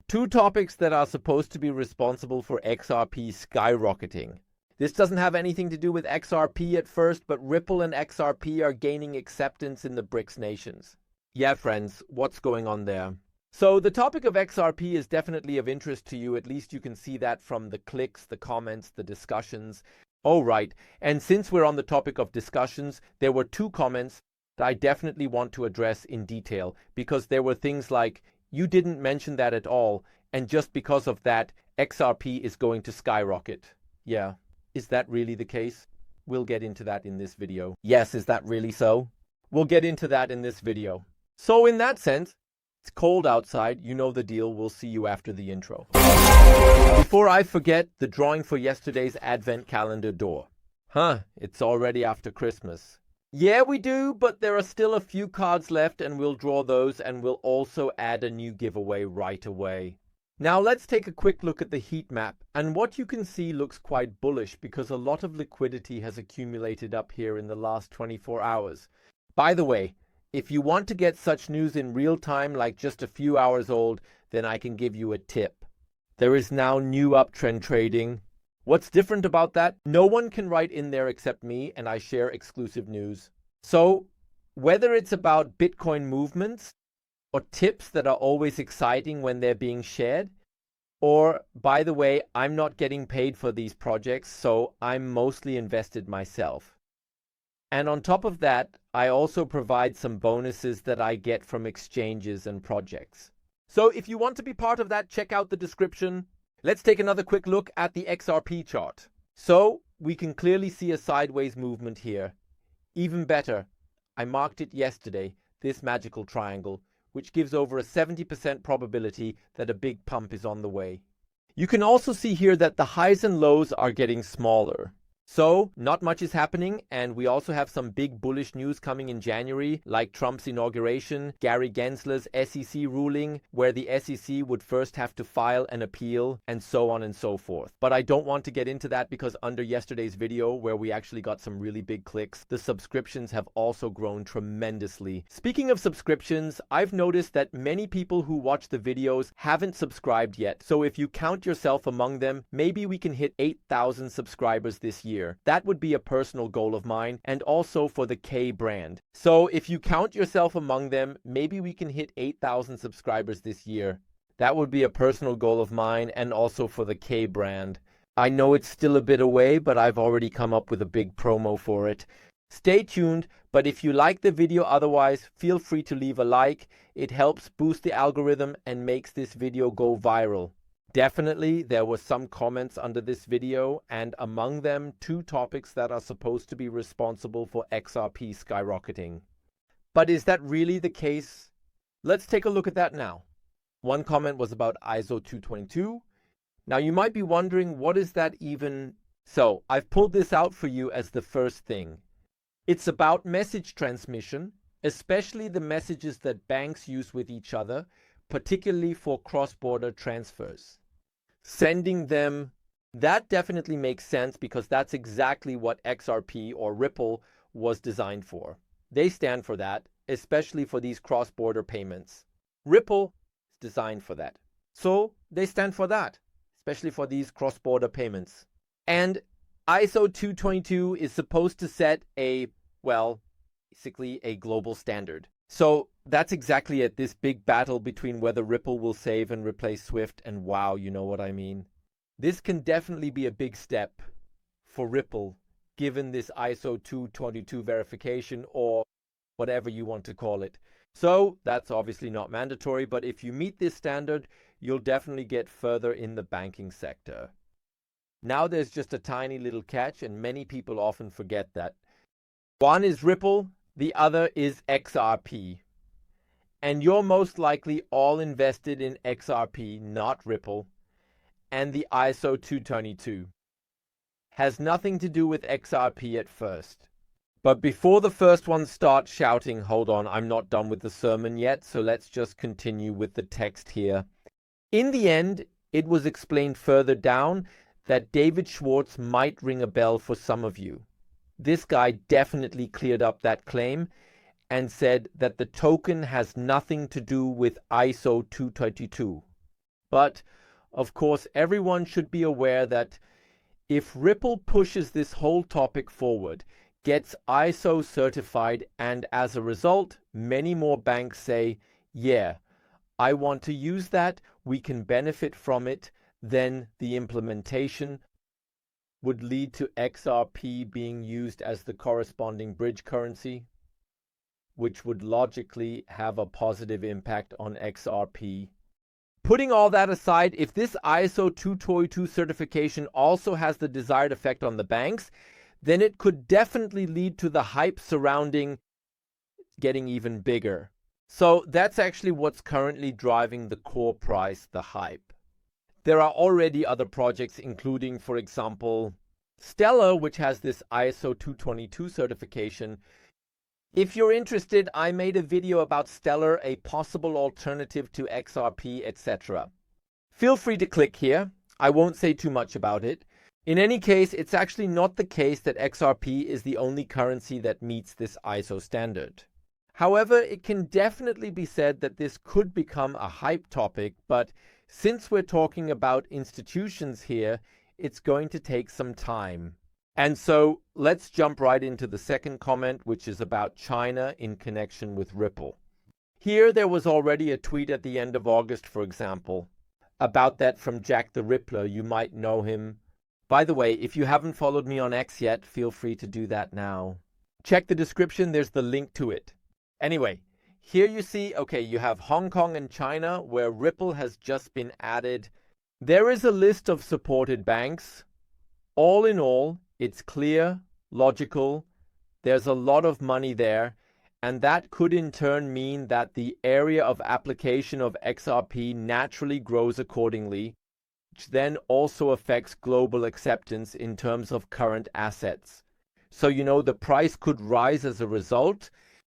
Two topics that are supposed to be responsible for XRP skyrocketing. This doesn't have anything to do with XRP at first, but Ripple and XRP are gaining acceptance in the BRICS nations. Yeah, friends, what's going on there? So the topic of XRP is definitely of interest to you. At least you can see that from the clicks, the comments, the discussions. Oh, right. And since we're on the topic of discussions, there were two comments that I definitely want to address in detail, because there were things like, you didn't mention that at all, and just because of that, XRP is going to skyrocket. Yeah, is that really the case? We'll get into that in this video. Yes, is that really so? We'll get into that in this video. So in that sense, it's cold outside, you know the deal. We'll see you after the intro. Before I forget, the drawing for yesterday's advent calendar door. It's already after Christmas. Yeah, we do, but there are still a few cards left and we'll draw those, and we'll also add a new giveaway right away. Now let's take a quick look at the heat map, and what you can see looks quite bullish because a lot of liquidity has accumulated up here in the last 24 hours. By the way, if you want to get such news in real time, like just a few hours old, then I can give you a tip. There is now new uptrend trading. What's different about that? No one can write in there except me, and I share exclusive news. So whether it's about Bitcoin movements or tips that are always exciting when they're being shared, or, by the way, I'm not getting paid for these projects, so I'm mostly invested myself. And on top of that, I also provide some bonuses that I get from exchanges and projects. So if you want to be part of that, check out the description. Let's take another quick look at the XRP chart. So we can clearly see a sideways movement here. Even better, I marked it yesterday, this magical triangle, which gives over a 70% probability that a big pump is on the way. You can also see here that the highs and lows are getting smaller. So, not much is happening, and we also have some big bullish news coming in January, like Trump's inauguration, Gary Gensler's SEC ruling, where the SEC would first have to file an appeal, and so on and so forth. But I don't want to get into that because under yesterday's video, where we actually got some really big clicks, the subscriptions have also grown tremendously. Speaking of subscriptions, I've noticed that many people who watch the videos haven't subscribed yet. So if you count yourself among them, maybe we can hit 8,000 subscribers this year. That would be a personal goal of mine, and also for the K brand. So if you count yourself among them, maybe we can hit 8,000 subscribers this year. That would be a personal goal of mine, and also for the K brand. I know it's still a bit away, but I've already come up with a big promo for it. Stay tuned, but if you like the video otherwise, feel free to leave a like. It helps boost the algorithm and makes this video go viral. Definitely, there were some comments under this video, and among them, two topics that are supposed to be responsible for XRP skyrocketing. But is that really the case? Let's take a look at that now. One comment was about ISO20022. Now, you might be wondering, what is that even? So, I've pulled this out for you as the first thing. It's about message transmission, especially the messages that banks use with each other, particularly for cross-border transfers. Sending them, that definitely makes sense because that's exactly what XRP or Ripple was designed for. They stand for that, especially for these cross-border payments. Ripple is designed for that. So they stand for that, especially for these cross-border payments. And ISO20022 is supposed to set basically a global standard. So that's exactly it, this big battle between whether Ripple will save and replace Swift, and wow, you know what I mean. This can definitely be a big step for Ripple, given this ISO20022 verification, or whatever you want to call it. So that's obviously not mandatory, but if you meet this standard, you'll definitely get further in the banking sector. Now there's just a tiny little catch, and many people often forget that. One is Ripple, the other is XRP. And you're most likely all invested in XRP, not Ripple. And the ISO20022 has nothing to do with XRP at first. But before the first one starts shouting, hold on, I'm not done with the sermon yet, so let's just continue with the text here. In the end, it was explained further down that David Schwartz might ring a bell for some of you. This guy definitely cleared up that claim and said that the token has nothing to do with ISO20022. But, of course, everyone should be aware that if Ripple pushes this whole topic forward, gets ISO certified, and as a result, many more banks say, yeah, I want to use that, we can benefit from it, then the implementation would lead to XRP being used as the corresponding bridge currency, which would logically have a positive impact on XRP. Putting all that aside, if this ISO20022 certification also has the desired effect on the banks, then it could definitely lead to the hype surrounding getting even bigger. So that's actually what's currently driving the core price, the hype. There are already other projects, including, for example, Stellar, which has this ISO20022 certification. If you're interested, I made a video about Stellar, a possible alternative to XRP, etc. Feel free to click here. I won't say too much about it. In any case, it's actually not the case that XRP is the only currency that meets this ISO standard. However, it can definitely be said that this could become a hype topic, but since we're talking about institutions here, it's going to take some time. And so let's jump right into the second comment, which is about China in connection with Ripple. Here there was already a tweet at the end of August, for example, about that from Jack the Rippler. You might know him. By the way, if you haven't followed me on X yet, feel free to do that now. Check the description, there's the link to it. Anyway, here you see, okay, you have Hong Kong and China, where Ripple has just been added. There is a list of supported banks. All in all, it's clear, logical, there's a lot of money there, and that could in turn mean that the area of application of XRP naturally grows accordingly, which then also affects global acceptance in terms of current assets. So, the price could rise as a result.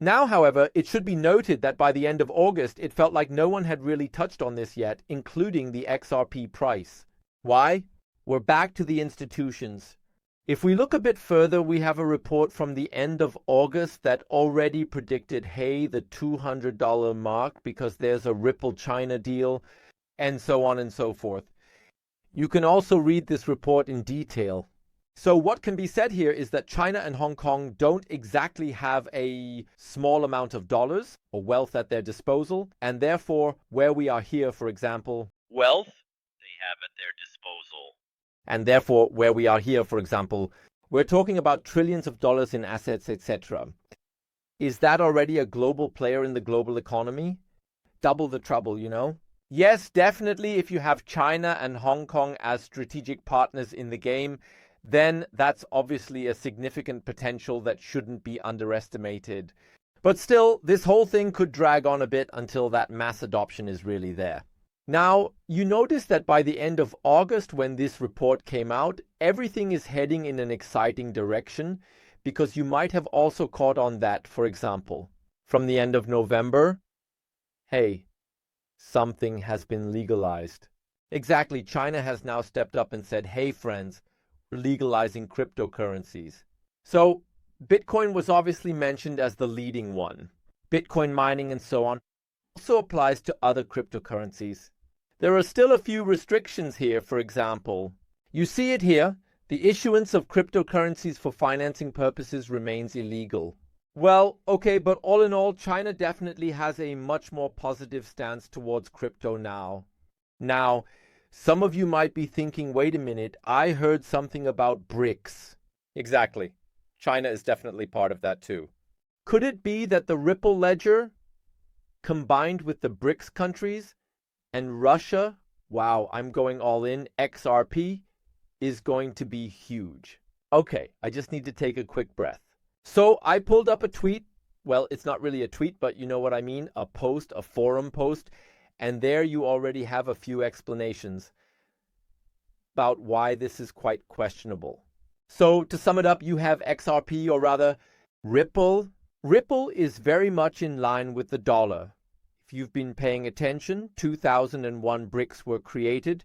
Now, however, it should be noted that by the end of August, it felt like no one had really touched on this yet, including the XRP price. Why? We're back to the institutions. If we look a bit further, we have a report from the end of August that already predicted, hey, the $200 mark because there's a Ripple China deal, and so on and so forth. You can also read this report in detail. So what can be said here is that China and Hong Kong don't exactly have a small amount of dollars or wealth at their disposal, and therefore, where we are here, for example, wealth they have at their disposal. And therefore, where we are here, for example, we're talking about trillions of dollars in assets, etc. Is that already a global player in the global economy? Double the trouble, Yes, definitely, if you have China and Hong Kong as strategic partners in the game, then that's obviously a significant potential that shouldn't be underestimated. But still, this whole thing could drag on a bit until that mass adoption is really there. Now, you notice that by the end of August, when this report came out, everything is heading in an exciting direction, because you might have also caught on that, for example, from the end of November, hey, something has been legalized. Exactly, China has now stepped up and said, hey friends, we're legalizing cryptocurrencies. So Bitcoin was obviously mentioned as the leading one. Bitcoin mining and so on also applies to other cryptocurrencies. There are still a few restrictions here, for example. You see it here, the issuance of cryptocurrencies for financing purposes remains illegal. Well, okay, but all in all, China definitely has a much more positive stance towards crypto now. Now, some of you might be thinking, wait a minute, I heard something about BRICS. Exactly. China is definitely part of that too. Could it be that the Ripple ledger, combined with the BRICS countries and Russia, wow, I'm going all in, XRP, is going to be huge. Okay, I just need to take a quick breath. So I pulled up a tweet. Well, it's not really a tweet, but you know what I mean, a post, a forum post, and there you already have a few explanations about why this is quite questionable. So to sum it up, you have XRP, or rather Ripple. Ripple is very much in line with the dollar. If you've been paying attention, 2001 BRICS were created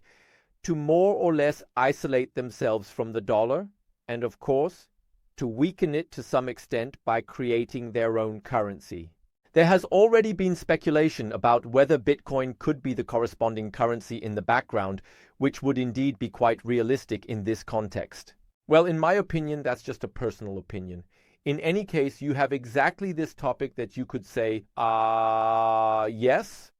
to more or less isolate themselves from the dollar, and of course, to weaken it to some extent by creating their own currency. There has already been speculation about whether Bitcoin could be the corresponding currency in the background, which would indeed be quite realistic in this context. Well, in my opinion, that's just a personal opinion. In any case, you have exactly this topic that you could say, yes,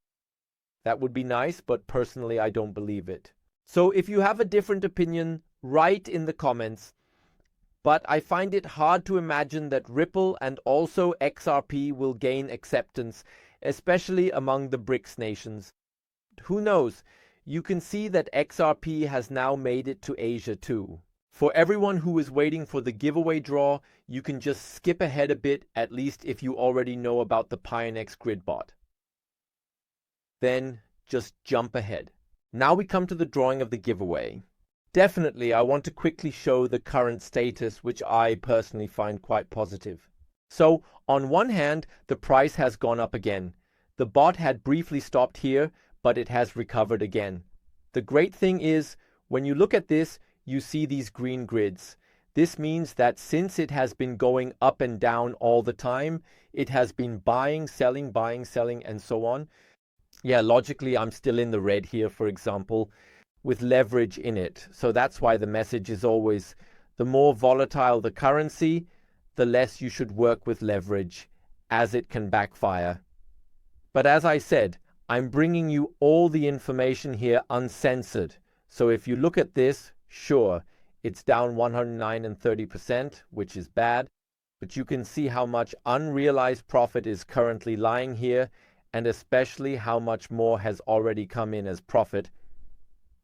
that would be nice, but personally, I don't believe it. So if you have a different opinion, write in the comments. But I find it hard to imagine that Ripple and also XRP will gain acceptance, especially among the BRICS nations. Who knows? You can see that XRP has now made it to Asia too. For everyone who is waiting for the giveaway draw, you can just skip ahead a bit, at least if you already know about the Pionex grid bot. Then just jump ahead. Now we come to the drawing of the giveaway. Definitely, I want to quickly show the current status, which I personally find quite positive. So, on one hand, the price has gone up again. The bot had briefly stopped here, but it has recovered again. The great thing is, when you look at this, you see these green grids. This means that since it has been going up and down all the time, it has been buying, selling, and so on. Yeah, logically, I'm still in the red here, for example, with leverage in it. So that's why the message is always, the more volatile the currency, the less you should work with leverage, as it can backfire. But as I said, I'm bringing you all the information here uncensored. So if you look at this, sure, it's down 109.30%, which is bad, but you can see how much unrealized profit is currently lying here, and especially how much more has already come in as profit.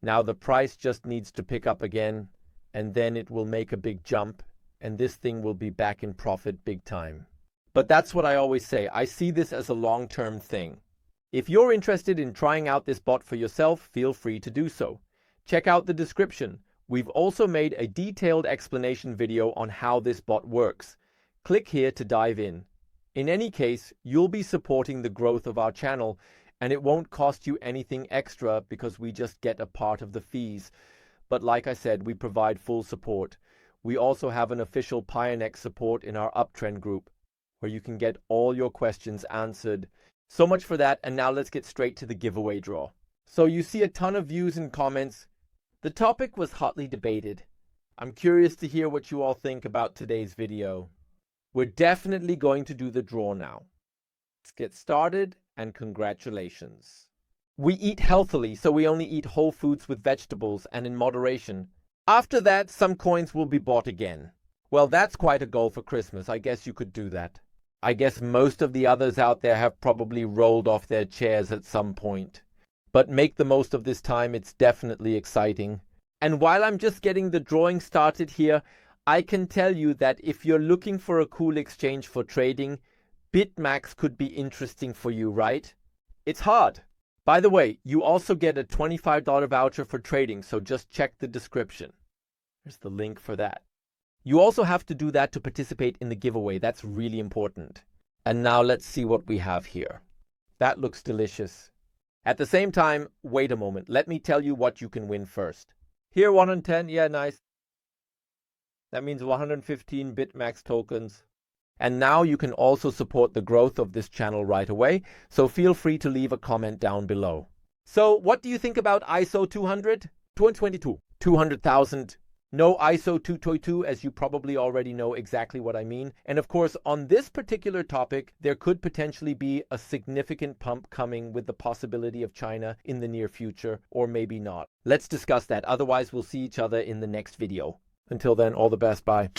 Now the price just needs to pick up again, and then it will make a big jump, and this thing will be back in profit big time. But that's what I always say. I see this as a long-term thing. If you're interested in trying out this bot for yourself, feel free to do so. Check out the description. We've also made a detailed explanation video on how this bot works. Click here to dive in. In any case, you'll be supporting the growth of our channel, and it won't cost you anything extra because we just get a part of the fees. But like I said, we provide full support. We also have an official Pionex support in our Uptrend group, where you can get all your questions answered. So much for that, and now let's get straight to the giveaway draw. So you see a ton of views and comments. The topic was hotly debated. I'm curious to hear what you all think about today's video. We're definitely going to do the draw now. Let's get started, and congratulations. We eat healthily, so we only eat whole foods with vegetables and in moderation. After that, some coins will be bought again. Well, that's quite a goal for Christmas. I guess you could do that. I guess most of the others out there have probably rolled off their chairs at some point. But make the most of this time. It's definitely exciting. And while I'm just getting the drawing started here, I can tell you that if you're looking for a cool exchange for trading, BitMax could be interesting for you, right? It's hard. By the way, you also get a $25 voucher for trading, so just check the description. There's the link for that. You also have to do that to participate in the giveaway. That's really important. And now let's see what we have here. That looks delicious. At the same time, wait a moment. Let me tell you what you can win first. Here, 1 in 10. Yeah, nice. That means 115 BitMax tokens. And now you can also support the growth of this channel right away, so feel free to leave a comment down below. So what do you think about ISO 20022? 200,000. No ISO20022, as you probably already know exactly what I mean. And of course, on this particular topic, there could potentially be a significant pump coming with the possibility of China in the near future, or maybe not. Let's discuss that. Otherwise, we'll see each other in the next video. Until then, all the best. Bye.